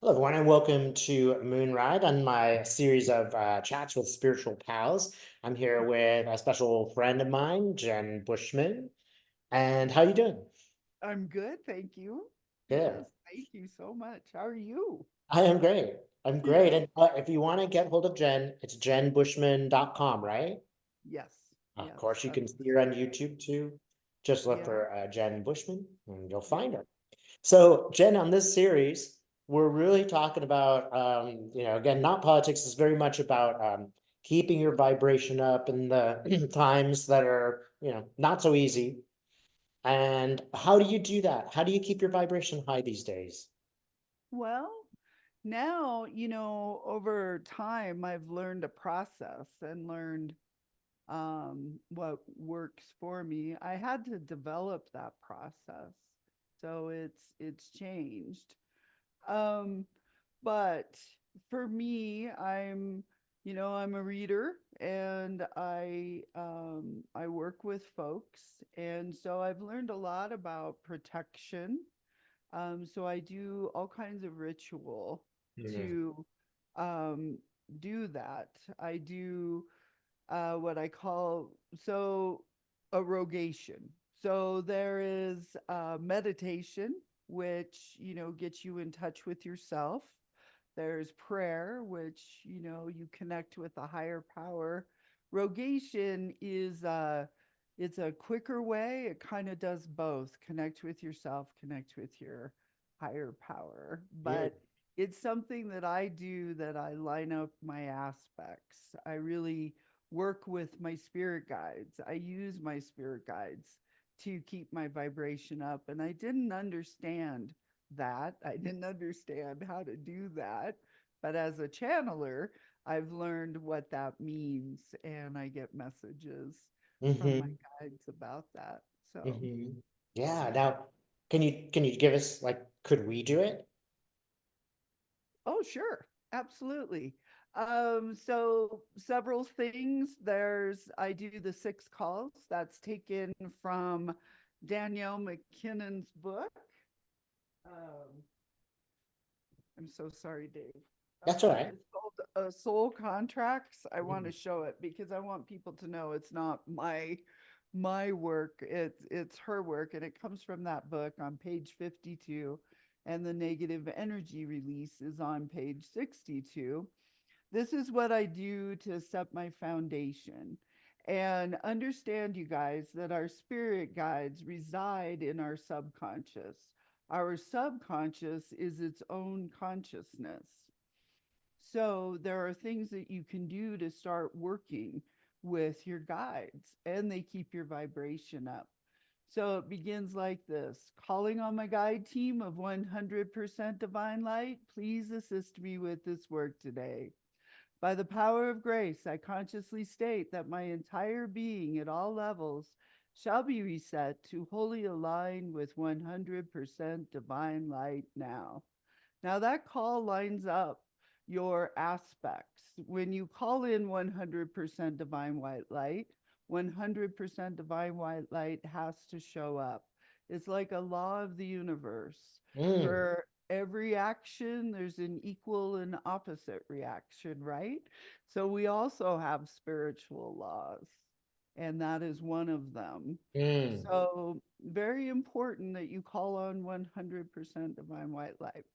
Hello, everyone, and welcome to Moonride on my series of chats with spiritual pals. I'm here with a special friend of mine, Jen Bushman. And how you doing? I'm good, thank you. Good. Yes, thank you so much. How are you? I am great. I'm great. Yeah. And if you want to get hold of Jen, it's jenbushman.com, right? Yes, Of yes, course, you that's can see her on YouTube too. Just look yeah, for Jen Bushman and you'll yeah. find her. So, Jen, on this series, we're really talking about, again, not politics. It's very much about keeping your vibration up in the times that are, not so easy. And how do you do that? How do you keep your vibration high these days? Well, now, over time I've learned a process and learned what works for me. I had to develop that process. So it's changed. Um, but for me, I'm a reader and I work with folks, and so I've learned a lot about protection. So I do all kinds of ritual Mhm. to um, do that. I do what I call a rogation. So there is meditation, which gets you in touch with yourself. There's prayer, which you connect with a higher power. Rogation is it's a quicker way. It kind of does both: connect with yourself, connect with your higher power. Mm. But it's something that I do, that I line up my aspects. I really work with my spirit guides. I use my spirit guides to keep my vibration up. And I didn't understand that. I didn't understand how to do that. But as a channeler, I've learned what that means, and I get messages from my Hmm. guides about that. So, Hmm. Yeah. yeah. Now, can you give us like, could we do it? Oh, sure. Absolutely. So several things. I do the 6 calls. That's taken from Danielle MacKinnon's book. Um, I'm so sorry, Dave. That's all right. It's called Soul Contracts. I want Mhm. to show it because I want people to know it's not my work. It's her work, and it comes from that book on page 52, and the negative energy release is on page 62. This is what I do to set my foundation. And understand, you guys, that our spirit guides reside in our subconscious. Our subconscious is its own consciousness. So there are things that you can do to start working with your guides, and they keep your vibration up. So it begins like this: calling on my guide team of 100% divine light, please assist me with this work today. By the power of grace, I consciously state that my entire being at all levels shall be reset to wholly align with 100% divine light now. Now, that call lines up your aspects. When you call in 100% divine white light, 100% divine white light has to show up. It's like a law of the universe. Mm. For every action, there's an equal and opposite reaction, right? So we also have spiritual laws, and that is one of them. Mm. So, very important that you call on 100% divine white light.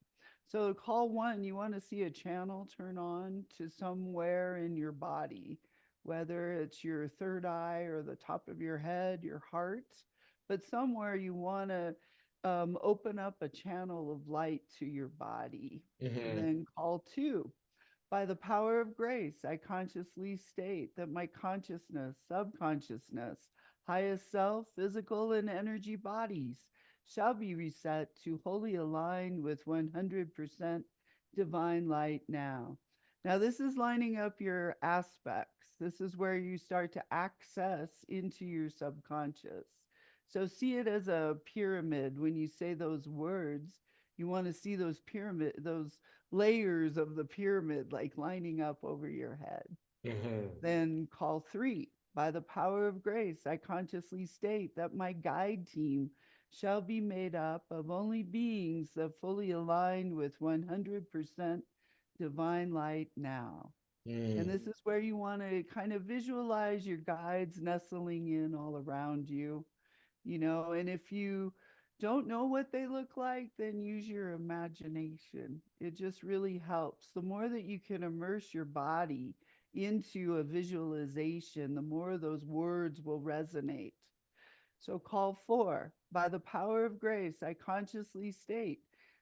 So call one, you want to see a channel turn on to somewhere in your body, whether it's your third eye or the top of your head, your heart, but somewhere you want to open up a channel of light to your body. Hmm. Then call two. By the power of grace, I consciously state that my consciousness, subconsciousness, highest self, physical, and energy bodies shall be reset to wholly align with 100% divine light now. Now, this is lining up your aspects. This is where you start to access into your subconscious. So, see it as a pyramid. When you say those words, you want to see those layers of the pyramid like lining up over your head. Hmm. Then call three. By the power of grace, I consciously state that my guide team shall be made up of only beings that fully align with 100% divine light now. And Mm. this is where you want to kind of visualize your guides nestling in all around you, and if you don't know what they look like, then use your imagination. It just really helps. The more that you can immerse your body into a visualization, the more those words will resonate. So, call 4. By the power of grace, I consciously state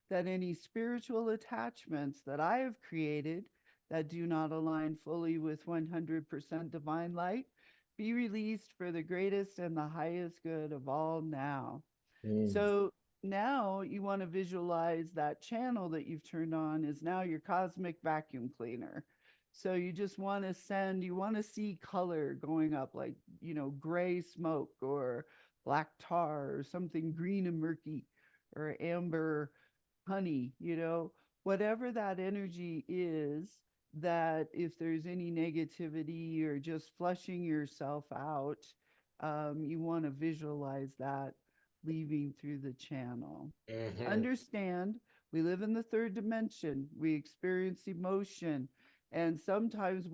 that any spiritual attachments that I have created that do not align fully with 100% divine light be released for the greatest and the highest good of all now. Mm. So now you want to visualize that channel that you've turned on is now your cosmic vacuum cleaner. So you just want to you want to see color going up, like, gray smoke or black tar or something green and murky or amber honey, whatever that energy is, that if there's any negativity or just flushing yourself out, you want to visualize that leaving through the channel. Mhm. Understand, we live in the third dimension. We experience emotion. And sometimes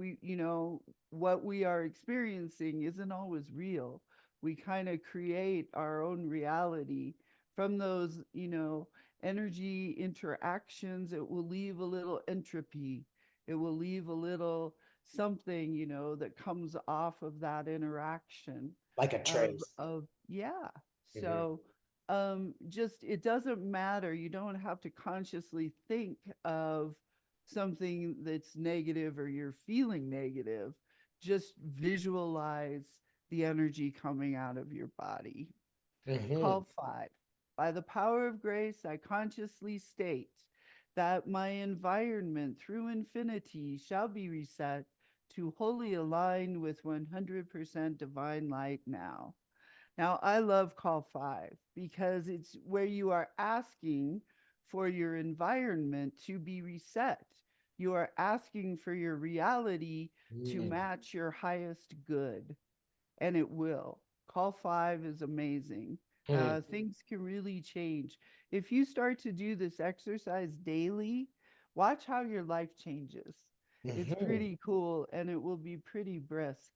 what we are experiencing isn't always real. We kind of create our own reality from those, energy interactions. It will leave a little entropy. It will leave a little something, that comes off of that interaction Like a trace. yeah. Mhm. So just it doesn't matter. You don't have to consciously think of something that's negative or you're feeling negative. Just visualize the energy coming out of your body. Mhm. Call 5. By the power of grace, I consciously state that my environment through infinity shall be reset to wholly align with 100% divine light now. Now, I love call 5 because it's where you are asking for your environment to be reset. You are asking for your reality to Mm. match your highest good, and it will. Call 5 is amazing. Mhm. Things can really change. If you start to do this exercise daily, watch how your life changes. It's Mhm. pretty cool and it will be pretty brisk.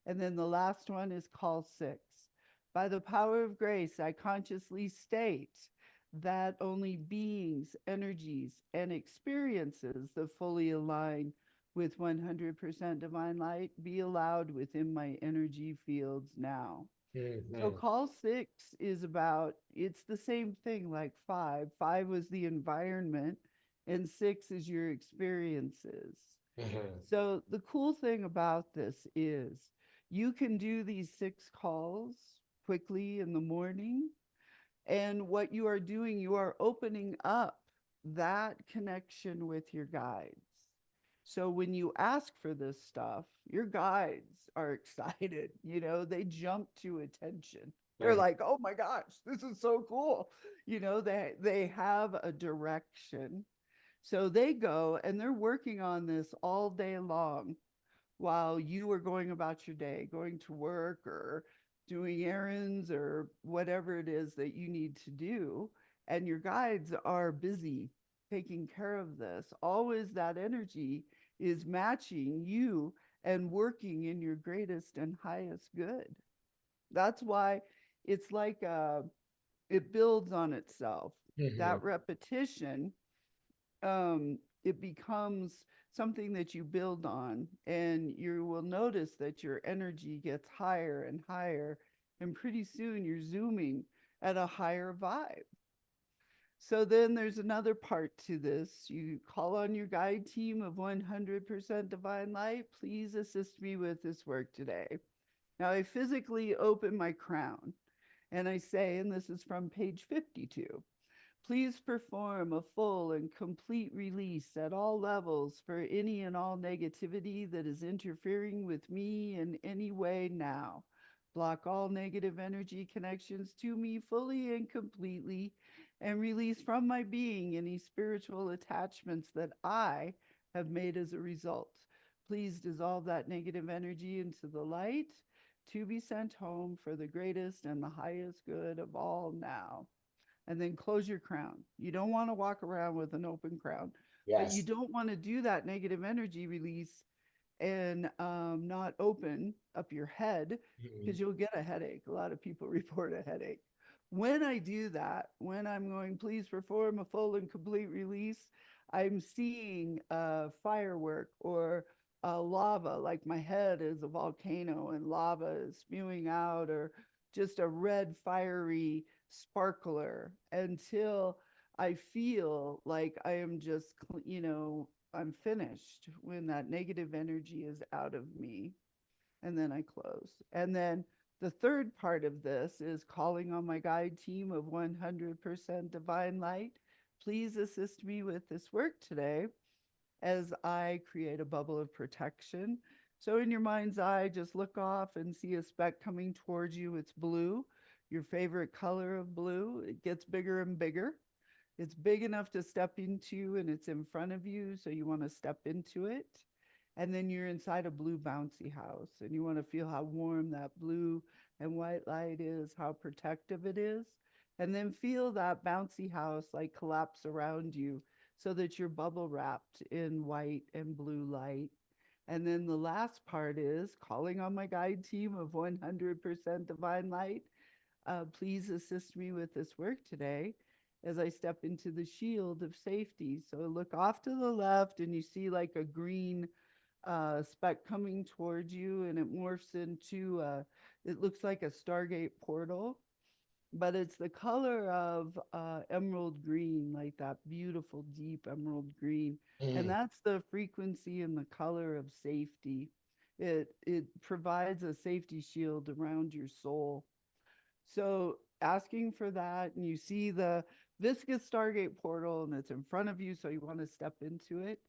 And then the last one is call 6. By the power of grace, I consciously state that only beings, energies, and experiences that fully align with 100% divine light be allowed within my energy fields now. So Mhm. call 6 is about, it's the same thing like 5. 5 was the environment and 6 is your experiences. Mhm. So the cool thing about this is you can do these 6 calls quickly in the morning, and what you are doing, you are opening up that connection with your guides. So when you ask for this stuff, your guides are excited. They jump to attention. They're Mhm. like, "Oh my gosh, this is so cool." They have a direction. So they go and they're working on this all day long while you are going about your day, going to work or doing errands or whatever it is that you need to do. And your guides are busy taking care of this. Always that energy is matching you and working in your greatest and highest good. That's why it's like it builds on itself. Mhm. That repetition, it becomes something that you build on, and you will notice that your energy gets higher and higher, and pretty soon you're zooming at a higher vibe. So then there's another part to this. You call on your guide team of 100% divine light. Please assist me with this work today. Now I physically open my crown and I say, and this is from page 52, please perform a full and complete release at all levels for any and all negativity that is interfering with me in any way now. Block all negative energy connections to me fully and completely, and release from my being any spiritual attachments that I have made as a result. Please dissolve that negative energy into the light to be sent home for the greatest and the highest good of all now. and then close your crown. You don't want to walk around with an open crown, but you Yes. don't want to do that negative energy release and not open up your head, Mhm. because you'll get a headache. A lot of people report a headache. When I do that, when I'm going, please perform a full and complete release, I'm seeing firework or lava, like my head is a volcano and lava is spewing out, or just a red fiery sparkler, until I feel like I am just, I'm finished when that negative energy is out of me. And then I close. And then the third part of this is calling on my guide team of 100% divine light. Please assist me with this work today as I create a bubble of protection. So, in your mind's eye, just look off and see a speck coming towards you. It's blue, your favorite color of blue. It gets bigger and bigger. It's big enough to step into, and it's in front of you. So, you want to step into it. And then you're inside a blue bouncy house, and you want to feel how warm that blue and white light is, how protective it is. And then feel that bouncy house like collapse around you so that you're bubble wrapped in white and blue light. And then the last part is calling on my guide team of 100% divine light. Please assist me with this work today as I step into the shield of safety. So look off to the left, and you see like a green speck coming towards you, and it morphs into, it looks like a Stargate portal, but it's the color of emerald green, like that beautiful deep emerald green. And Mhm. that's the frequency and the color of safety. It provides a safety shield around your soul. So asking for that, and you see the viscous Stargate portal, and it's in front of you, so you want to step into it.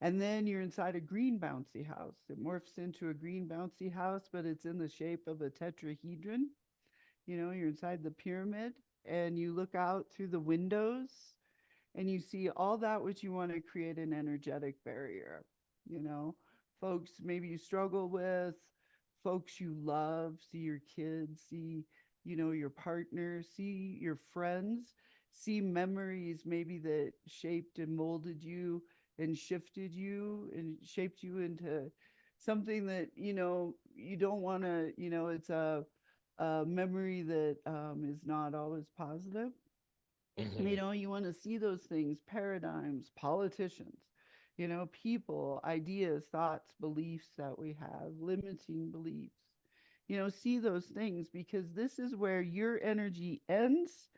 And then you're inside a green bouncy house. It morphs into a green bouncy house, but it's in the shape of a tetrahedron. You're inside the pyramid, and you look out through the windows, and you see all that which you want to create an energetic barrier. You know, folks maybe you struggle with, folks you love, see your kids, see, your partner, see your friends, see memories maybe that shaped and molded you and shifted you and shaped you into something that, you don't want to, it's a memory that is not always positive. Mhm. You want to see those things, paradigms, politicians, people, ideas, thoughts, beliefs that we have, limiting beliefs. See those things, because this is where your energy ends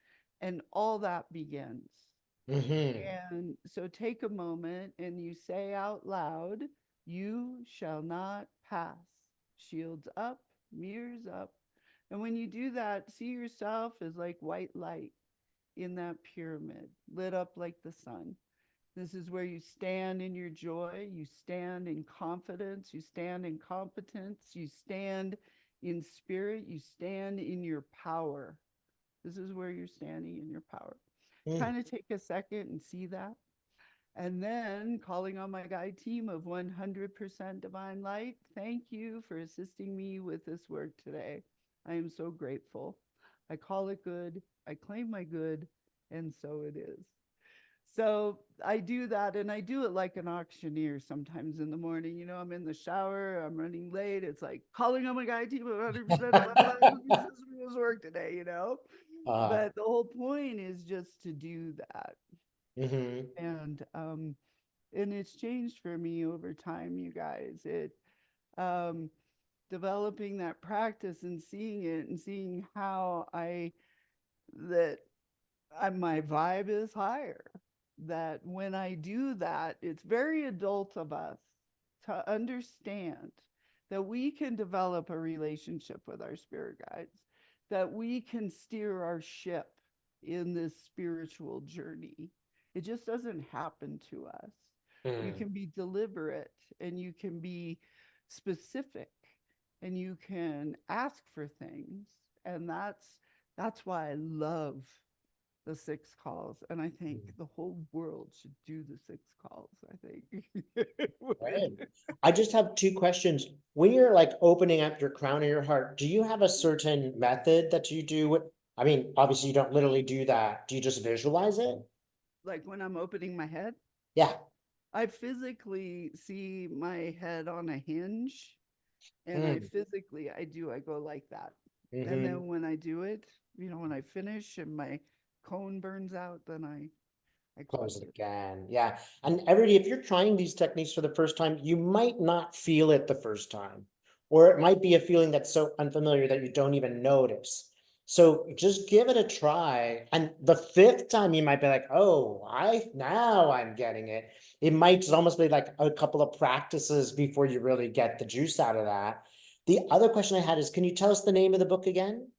and all that begins. Mhm. And so take a moment and you say out loud, you shall not pass. Shields up, mirrors up. And when you do that, see yourself as like white light in that pyramid, lit up like the sun. This is where you stand in your joy, you stand in confidence, you stand in competence, you stand in spirit, you stand in your power. This is where you're standing in your power. Mhm. Kind of take a second and see that. And then calling on my guide team of 100% divine light, thank you for assisting me with this work today. I am so grateful. I call it good, I claim my good, and so it is. So I do that, and I do it like an auctioneer sometimes in the morning. I'm in the shower, I'm running late. It's like calling on my guide team of 100% divine light. This work today. Uh, But the whole point is just to do that. mhm. And it's changed for me over time, you guys. It um developing that practice and seeing it and seeing how that my vibe is higher. That when I do that, it's very adult of us to understand that we can develop a relationship with our spirit guides, that we can steer our ship in this spiritual journey. It just doesn't happen to us. You Mhm. can be deliberate, and you can be specific, and you can ask for things. And that's why I love the six calls. And I think Mhm. the whole world should do the six calls, I think. Good. I just have two questions. When you're like opening up your crown of your heart, do you have a certain method that you do? I mean, obviously you don't literally do that. Do you just visualize it? Like when I'm opening my head, Yeah. I physically see my head on a hinge, and Mm. I go like that. And Hmm. then when I do it, when I finish and my cone burns out, then I Close close it it. again. Yeah. And everybody, if you're trying these techniques for the first time, you might not feel it the first time, or it might be a feeling that's so unfamiliar that you don't even notice. So just give it a try. And the fifth time you might be like, oh, now I'm getting it. It might just almost be like a couple of practices before you really get the juice out of that. The other question I had is, can you tell us the name of the book again?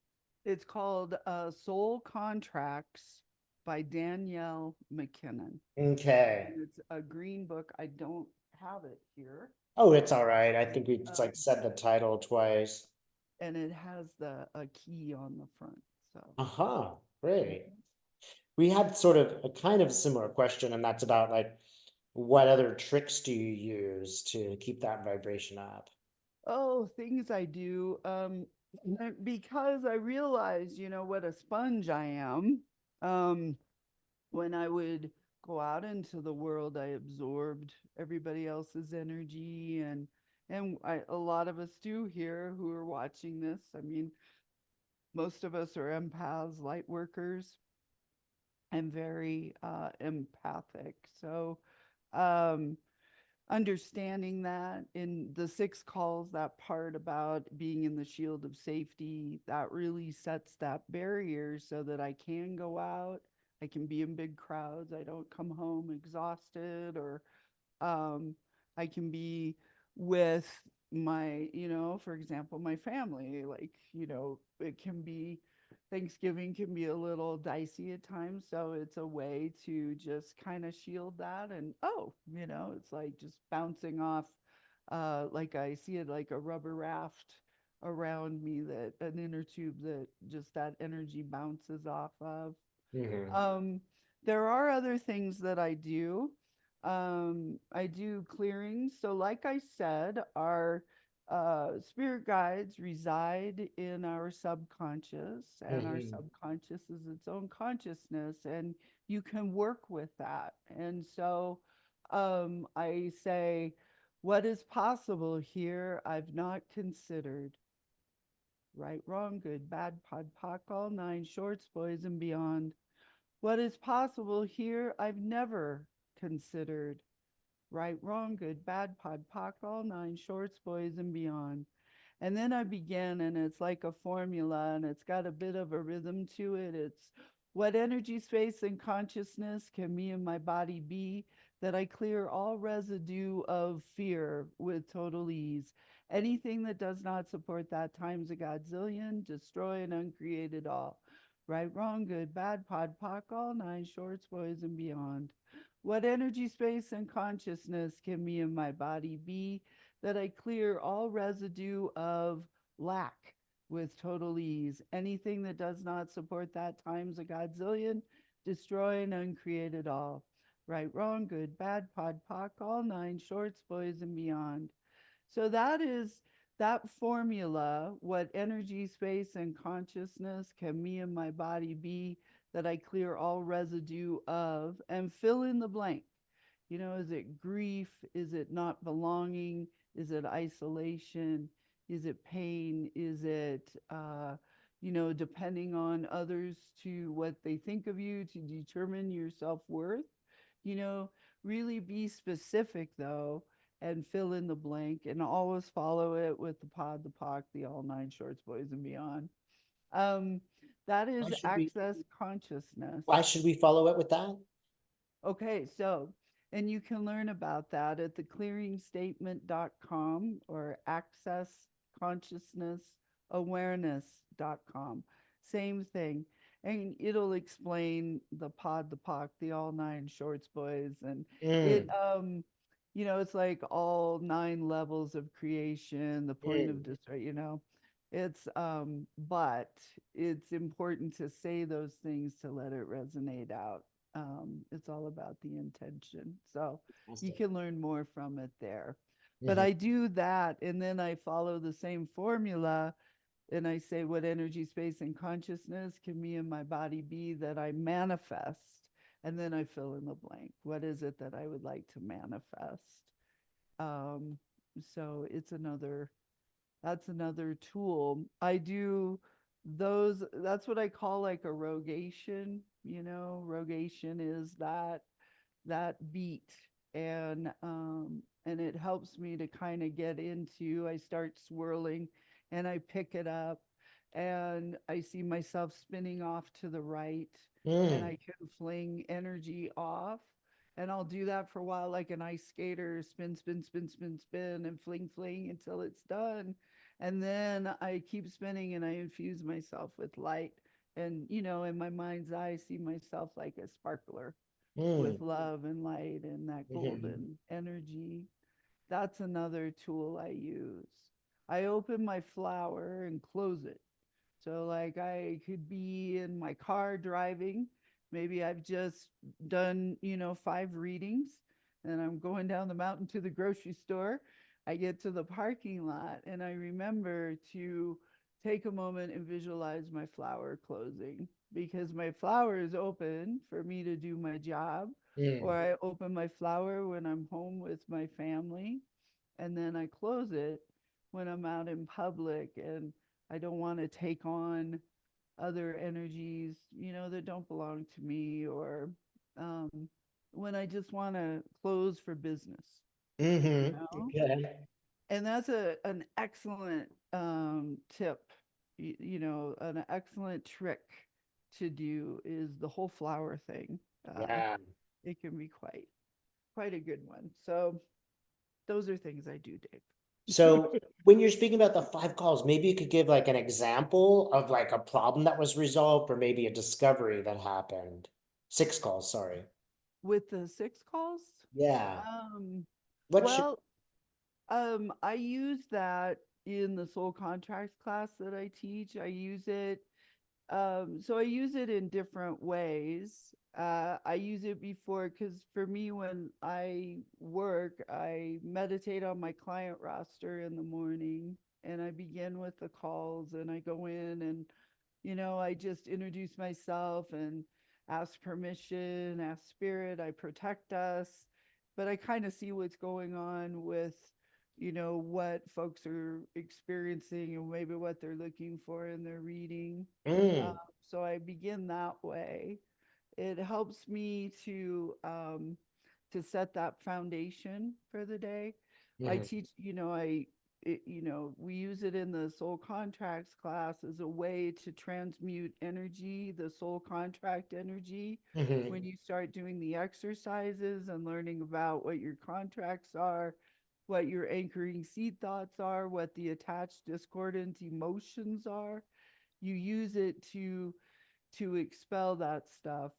It's called Soul Contracts by Danielle MacKinnon. Okay. And it's a green book. I don't have it here. Oh, it's all right. I think we just Um, like said the title twice. and it has the a key on the front. So, Uh-huh. Great. mhm. We had sort of a kind of similar question, and that's about like what other tricks do you use to keep that vibration up? Oh, things I do. Because I realized, what a sponge I am. Um, when I would go out into the world, I absorbed everybody else's energy, and a lot of us do here who are watching this. I mean, most of us are empaths, light workers, and very empathic. So, um, understanding that in the six calls, that part about being in the shield of safety, that really sets that barrier so that I can go out, I can be in big crowds, I don't come home exhausted, or um, I can be with for example, my family. Like, it can be, Thanksgiving can be a little dicey at times. So it's a way to just kind of shield that. And, it's like just bouncing off, like I see it like a rubber raft around me, that an inner tube that just that energy bounces off of. Hmm. um, there are other things that I do. I do clearings. So, like I said, our spirit guides reside in our subconscious, and our Hmm. subconscious is its own consciousness, and you can work with that. And so, I say, what is possible here? I've not considered. Right, wrong, good, bad, pod, poc, all nine, shorts, boys, and beyond. What is possible here, I've never considered. Right, wrong, good, bad, pod, poc, all nine, shorts, boys, and beyond. And then I begin, and it's like a formula, and it's got a bit of a rhythm to it. It's what energy, space, and consciousness can me and my body be, that I clear all residue of fear with total ease. Anything that does not support that times a godzillion, destroy and uncreate it all. Right, wrong, good, bad, pod, poc, all nine, shorts, boys, and beyond. What energy, space, and consciousness can me and my body be, that I clear all residue of lack with total ease. Anything that does not support that times a godzillion, destroy and uncreate it all. Right, wrong, good, bad, pod, poc, all nine, shorts, boys, and beyond. So that is that formula, what energy, space, and consciousness can me and my body be, that I clear all residue of, and fill in the blank. Is it grief? Is it not belonging? Is it isolation? Is it pain? Is it, depending on others to what they think of you to determine your self worth? You know, really be specific though, and fill in the blank, and always follow it with the pod, the poc, the all nine shorts, boys, and beyond. Um, that Why is should we access consciousness. why should we follow it with that? Okay, so, and you can learn about that at theclearingstatement.com or accessconsciousnessawareness.com. Same thing. And it'll explain the pod, the poc, the all nine shorts, boys. And it, Mm, it's like all nine levels of creation, the point of mm, destroy, but it's important to say those things to let it resonate out. It's all about the intention. So you fantastic. can learn more from it there. But Mhm. I do that, and then I follow the same formula And I say, what energy, space, and consciousness can me and my body be that I manifest? And then I fill in the blank. What is it that I would like to manifest? Um, so it's another, that's another tool. I do those, that's what I call like a rogation. Rogation is that beat, and it helps me to kind of get into, I start swirling and I pick it up and I see myself spinning off to the right, and Mm, I can fling energy off, and I'll do that for a while like an ice skater, spin spin spin spin spin and fling fling until it's done. And then I keep spinning and I infuse myself with light, and in my mind's eye I see myself like a sparkler mm, with love and light and that mhm, golden energy. That's another tool I use. I open my flower and close it. So, like, I could be in my car driving. Maybe I've just done, 5 readings, and I'm going down the mountain to the grocery store. I get to the parking lot and I remember to take a moment and visualize my flower closing, because my flower is open for me to do my job, or mm, I open my flower when I'm home with my family, and then I close it when I'm out in public and I don't want to take on other energies, that don't belong to me, or um, when I just want to close for business, you mhm. know? Okay. And that's an excellent tip, an excellent trick to do is the whole flower thing. Uh, Yeah. it can be quite a good one. So those are things I do, Dave. So when you're speaking about the 5 calls, maybe you could give like an example of like a problem that was resolved or maybe a discovery that happened. 6 calls, sorry. With the 6 calls, Yeah. um, What should, well, I use that in the soul contracts class that I teach. I use it. So I use it in different ways. I use it before, because for me, when I work, I meditate on my client roster in the morning, and I begin with the calls, and I go in and, I just introduce myself and ask permission, ask spirit, I protect us, but I kind of see what's going on with, what folks are experiencing and maybe what they're looking for in their reading. Um, mm, so I begin that way. It helps me to set that foundation for the day. I mhm, teach, we use it in the soul contracts class as a way to transmute energy, the soul contract energy. mhm, When you start doing the exercises and learning about what your contracts are, what your anchoring seed thoughts are, what the attached discordant emotions are, you use it to expel that stuff.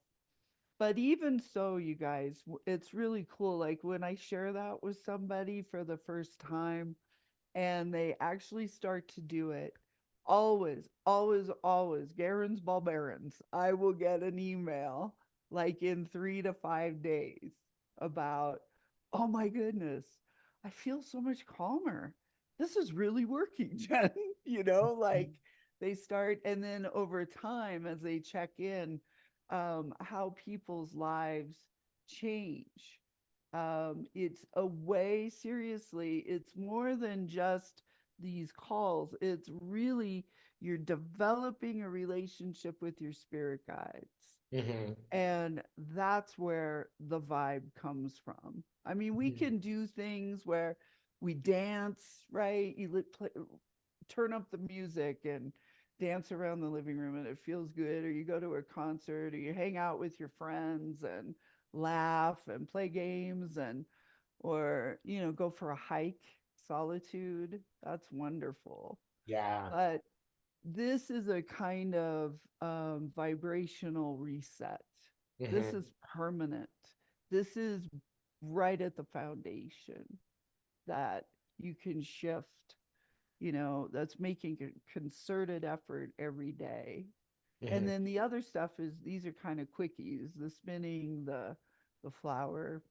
But even so, you guys, it's really cool. Like when I share that with somebody for the first time and they actually start to do it, always, always, always, Garen's Barons, I will get an email like in 3 to 5 days about, oh my goodness, I feel so much calmer. This is really working, Jen. Like they start, and then over time, as they check in, how people's lives change. It's a way, seriously, it's more than just these calls. It's really, you're developing a relationship with your spirit guides. mhm, And that's where the vibe comes from. I mean, we mhm. can do things where we dance, right? Turn up the music and dance around the living room and it feels good, or you go to a concert, or you hang out with your friends and laugh and play games, and or go for a hike, solitude. That's wonderful. Yeah. But this is a kind of vibrational reset. This Mhm, is permanent. This is right at the foundation that you can shift, that's making a concerted effort every day. And mhm. then the other stuff is, these are kind of quickies, the spinning, the flower,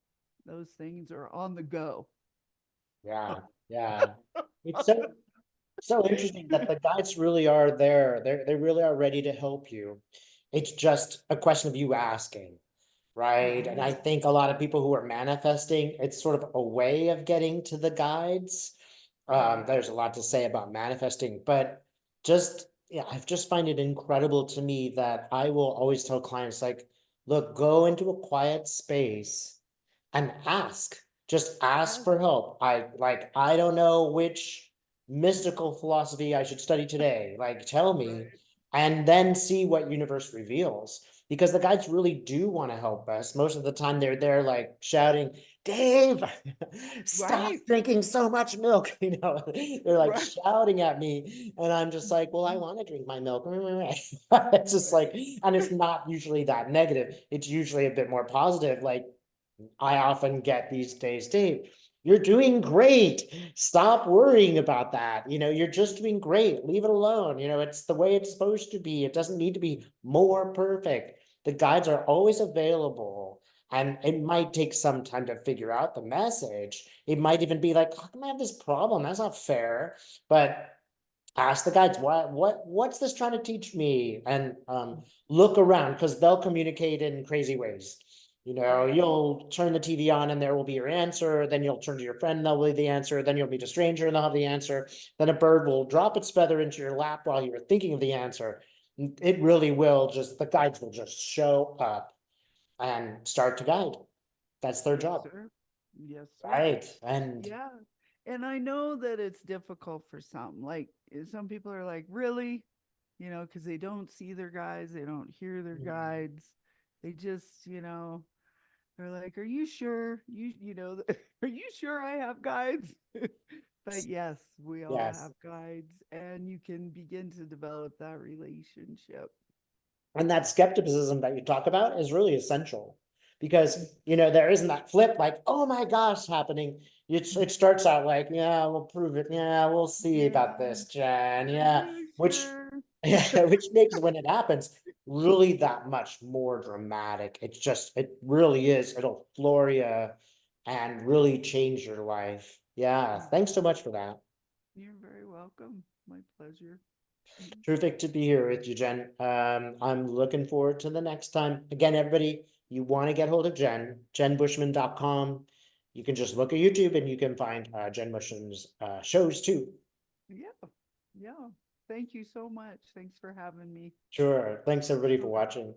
those things are on the go. Yeah. Yeah. It's so So interesting that the guides really are there. They really are ready to help you. It's just a question of you asking, right? And I Right, think a lot of people who are manifesting, it's sort of a way of getting to the guides. right. There's a lot to say about manifesting, but just yeah, I've just find it incredible to me that I will always tell clients like, look, go into a quiet space and ask. Just ask Yes, for help. I don't know which mystical philosophy I should study today. Like tell me, right, and then see what universe reveals. Because the guides really do want to help us. Most of the time they're there like shouting, Dave, stop right, drinking so much milk. They're like right. shouting at me. And I'm just like, well, I Mhm. want to drink my milk. It's just like, Right, and it's not usually that negative. It's usually a bit more positive. Like, I often get these days, Dave, you're doing great. Stop worrying about that. You're just doing great. Leave it alone. It's the way it's supposed to be. It doesn't need to be more perfect. The guides are always available. And it might take some time to figure out the message. It might even be like, how come I have this problem? That's not fair. But ask the guides, what's this trying to teach me? And look around because they'll communicate in crazy ways. right. You'll turn the TV on and there will be your answer. Then you'll turn to your friend, and they'll be the answer. Then you'll meet a stranger and they'll have the answer. Then a bird will drop its feather into your lap while you were thinking of the answer. It really will just, the guides will just show up and start to guide. That's their Yes, job. sir. Yes, sir. Right. And Yeah. And I know that it's difficult for some. Like some people are like, really? Because they don't see their guides, they don't hear their guides. They just, they're like, "Are you sure? Are you sure I have guides?" But yes, we all yes. have guides, and you can begin to develop that relationship. And that skepticism that you talk about is really essential because there isn't that flip like, oh my gosh, happening. It starts out like, yeah, we'll prove it. Yeah, we'll see about Yeah. this, Jen. Are Yeah, you which sure? yeah, which makes when it happens really that much more dramatic. It really is. It'll floor you and really change your life. Yeah, thanks so much for that. You're very welcome. My pleasure. Mhm. Terrific to be here with you, Jen. I'm looking forward to the next time. Again, everybody, you want to get hold of Jen, jenbushman.com. You can just look at YouTube and you can find Jen Bushman's shows too. Yeah. Yeah. Thank you so much. Thanks for having me. Sure. Thanks everybody for Okay. watching.